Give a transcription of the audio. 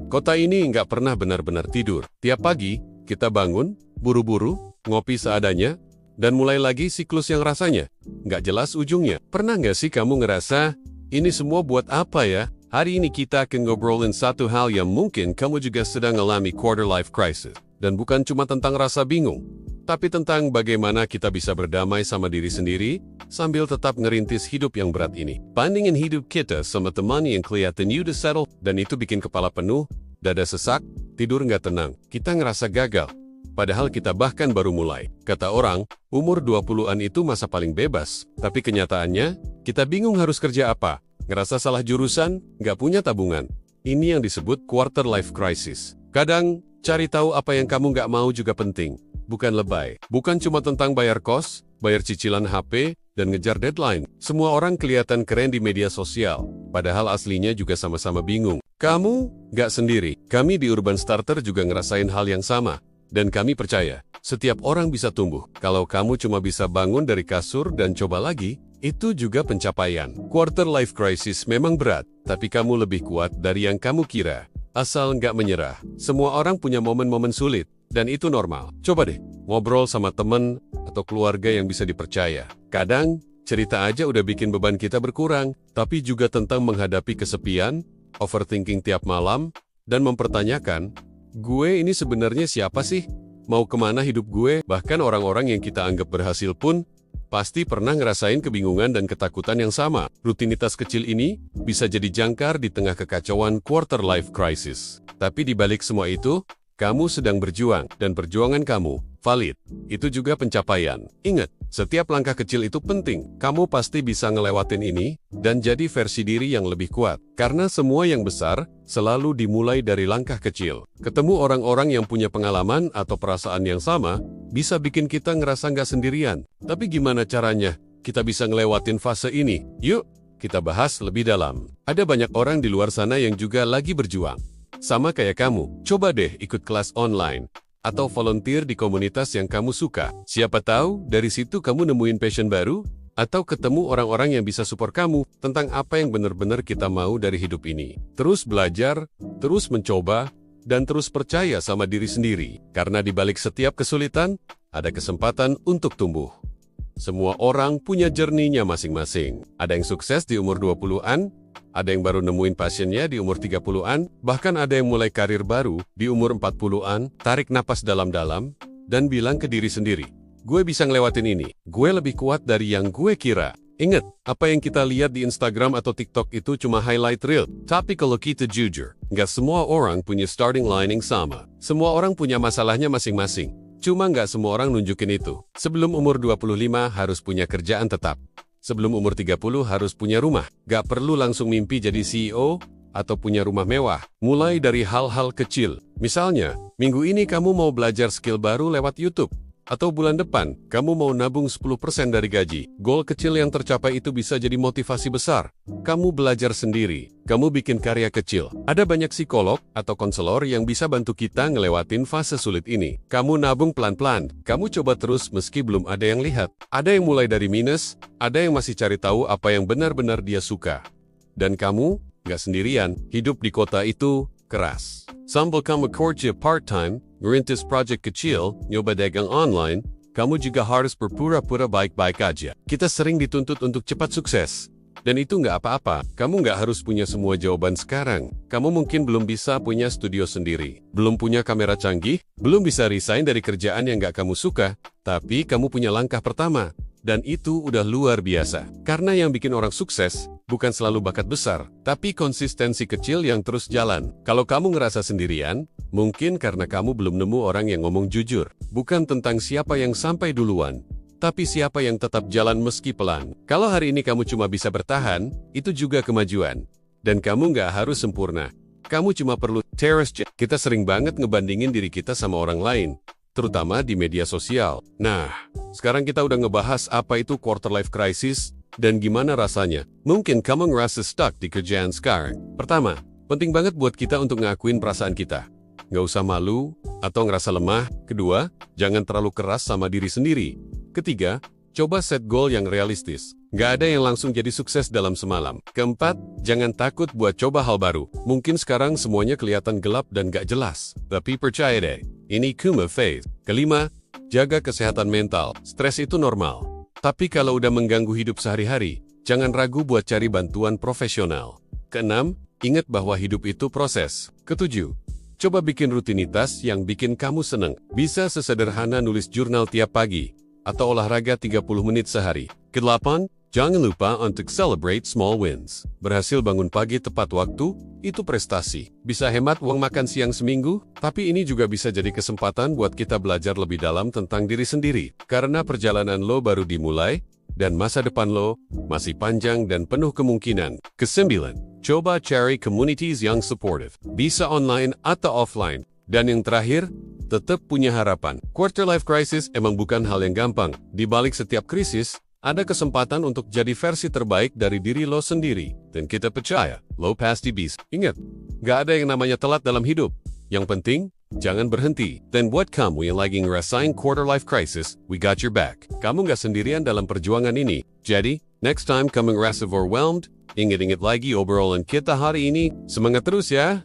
Kota ini nggak pernah benar-benar tidur. Tiap pagi, kita bangun, buru-buru, ngopi seadanya, dan mulai lagi siklus yang rasanya nggak jelas ujungnya. Pernah nggak sih kamu ngerasa, ini semua buat apa ya? Hari ini kita akan ngobrolin satu hal yang mungkin kamu juga sedang alami quarter life crisis. Dan bukan cuma tentang rasa bingung, tapi tentang bagaimana kita bisa berdamai sama diri sendiri sambil tetap ngerintis hidup yang berat ini. Bandingin hidup kita sama teman yang kelihatan udah settle, dan itu bikin kepala penuh, dada sesak, tidur nggak tenang. Kita ngerasa gagal, padahal kita bahkan baru mulai. Kata orang, umur 20-an itu masa paling bebas, tapi kenyataannya, kita bingung harus kerja apa, ngerasa salah jurusan, nggak punya tabungan. Ini yang disebut quarter life crisis. Kadang, cari tahu apa yang kamu nggak mau juga penting. Bukan lebay. Bukan cuma tentang bayar kos, bayar cicilan HP, dan ngejar deadline. Semua orang kelihatan keren di media sosial, padahal aslinya juga sama-sama bingung. Kamu nggak sendiri. Kami di Urban Starter juga ngerasain hal yang sama. Dan kami percaya, setiap orang bisa tumbuh. Kalau kamu cuma bisa bangun dari kasur dan coba lagi, itu juga pencapaian. Quarter life crisis memang berat, tapi kamu lebih kuat dari yang kamu kira. Asal nggak menyerah. Semua orang punya momen-momen sulit, dan itu normal. Coba deh, ngobrol sama temen atau keluarga yang bisa dipercaya. Kadang, cerita aja udah bikin beban kita berkurang, tapi juga tentang menghadapi kesepian, overthinking tiap malam, dan mempertanyakan, gue ini sebenarnya siapa sih? Mau kemana hidup gue? Bahkan orang-orang yang kita anggap berhasil pun, pasti pernah ngerasain kebingungan dan ketakutan yang sama. Rutinitas kecil ini bisa jadi jangkar di tengah kekacauan quarter life crisis. Tapi di balik semua itu, kamu sedang berjuang, dan perjuangan kamu valid. Itu juga pencapaian. Ingat, setiap langkah kecil itu penting. Kamu pasti bisa ngelewatin ini, dan jadi versi diri yang lebih kuat. Karena semua yang besar, selalu dimulai dari langkah kecil. Ketemu orang-orang yang punya pengalaman atau perasaan yang sama, bisa bikin kita ngerasa nggak sendirian. Tapi gimana caranya kita bisa ngelewatin fase ini? Yuk, kita bahas lebih dalam. Ada banyak orang di luar sana yang juga lagi berjuang. Sama kayak kamu, coba deh ikut kelas online atau volunteer di komunitas yang kamu suka. Siapa tahu dari situ kamu nemuin passion baru atau ketemu orang-orang yang bisa support kamu tentang apa yang benar-benar kita mau dari hidup ini. Terus belajar, terus mencoba, dan terus percaya sama diri sendiri. Karena di balik setiap kesulitan, ada kesempatan untuk tumbuh. Semua orang punya journey-nya masing-masing. Ada yang sukses di umur 20-an, ada yang baru nemuin passionnya di umur 30-an, bahkan ada yang mulai karir baru di umur 40-an. Tarik napas dalam-dalam, dan bilang ke diri sendiri, gue bisa ngelewatin ini, gue lebih kuat dari yang gue kira. Ingat, apa yang kita lihat di Instagram atau TikTok itu cuma highlight reel. Tapi kalau kita jujur, nggak semua orang punya starting line yang sama. Semua orang punya masalahnya masing-masing. Cuma nggak semua orang nunjukin itu. Sebelum umur 25 harus punya kerjaan tetap. Sebelum umur 30 harus punya rumah. Nggak perlu langsung mimpi jadi CEO atau punya rumah mewah. Mulai dari hal-hal kecil. Misalnya, minggu ini kamu mau belajar skill baru lewat YouTube. Atau bulan depan, kamu mau nabung 10% dari gaji. Goal kecil yang tercapai itu bisa jadi motivasi besar. Kamu belajar sendiri, kamu bikin karya kecil. Ada banyak psikolog atau konselor yang bisa bantu kita ngelewatin fase sulit ini. Kamu nabung pelan-pelan, kamu coba terus meski belum ada yang lihat. Ada yang mulai dari minus, ada yang masih cari tahu apa yang benar-benar dia suka. Dan kamu, nggak sendirian, hidup di kota itu keras. Sambil kamu kerja part-time, ngerintis project kecil, nyoba dagang online, kamu juga harus berpura-pura baik-baik aja. Kita sering dituntut untuk cepat sukses. Dan itu nggak apa-apa, kamu nggak harus punya semua jawaban sekarang. Kamu mungkin belum bisa punya studio sendiri, belum punya kamera canggih, belum bisa resign dari kerjaan yang nggak kamu suka, tapi kamu punya langkah pertama. Dan itu udah luar biasa. Karena yang bikin orang sukses, bukan selalu bakat besar, tapi konsistensi kecil yang terus jalan. Kalau kamu ngerasa sendirian, mungkin karena kamu belum nemu orang yang ngomong jujur. Bukan tentang siapa yang sampai duluan, tapi siapa yang tetap jalan meski pelan. Kalau hari ini kamu cuma bisa bertahan, itu juga kemajuan. Dan kamu nggak harus sempurna. Kamu cuma perlu terus. Kita sering banget ngebandingin diri kita sama orang lain, terutama di media sosial. Nah, sekarang kita udah ngebahas apa itu quarter life crisis dan gimana rasanya. Mungkin kamu ngerasa stuck di kerjaan sekarang. Pertama, penting banget buat kita untuk ngakuin perasaan kita. Nggak usah malu atau ngerasa lemah. Kedua, jangan terlalu keras sama diri sendiri. Ketiga, Coba set goal yang realistis. Nggak ada yang langsung jadi sukses dalam semalam. Keempat, jangan takut buat coba hal baru. Mungkin sekarang semuanya kelihatan gelap dan nggak jelas. Tapi percaya deh, ini Kuma phase. Kelima, jaga kesehatan mental. Stres itu normal. Tapi kalau udah mengganggu hidup sehari-hari, jangan ragu buat cari bantuan profesional. Keenam, ingat bahwa hidup itu proses. Ketujuh, coba bikin rutinitas yang bikin kamu seneng. Bisa sesederhana nulis jurnal tiap pagi, atau olahraga 30 menit sehari. Kedelapan, jangan lupa untuk celebrate small wins. Berhasil bangun pagi tepat waktu, itu prestasi. Bisa hemat uang makan siang seminggu, tapi ini juga bisa jadi kesempatan buat kita belajar lebih dalam tentang diri sendiri. Karena perjalanan lo baru dimulai, dan masa depan lo masih panjang dan penuh kemungkinan. Kesembilan, coba cari communities yang supportive. Bisa online atau offline. Dan yang terakhir, tetap punya harapan. Quarter life crisis emang bukan hal yang gampang. Di balik setiap krisis, ada kesempatan untuk jadi versi terbaik dari diri lo sendiri. Dan kita percaya, lo pasti bisa. Ingat, gak ada yang namanya telat dalam hidup. Yang penting, jangan berhenti. Dan buat kamu yang lagi ngerasain quarter life crisis, we got your back. Kamu gak sendirian dalam perjuangan ini. Jadi, next time kamu ngerasa overwhelmed, ingat-ingat lagi obrolan kita hari ini. Semangat terus ya!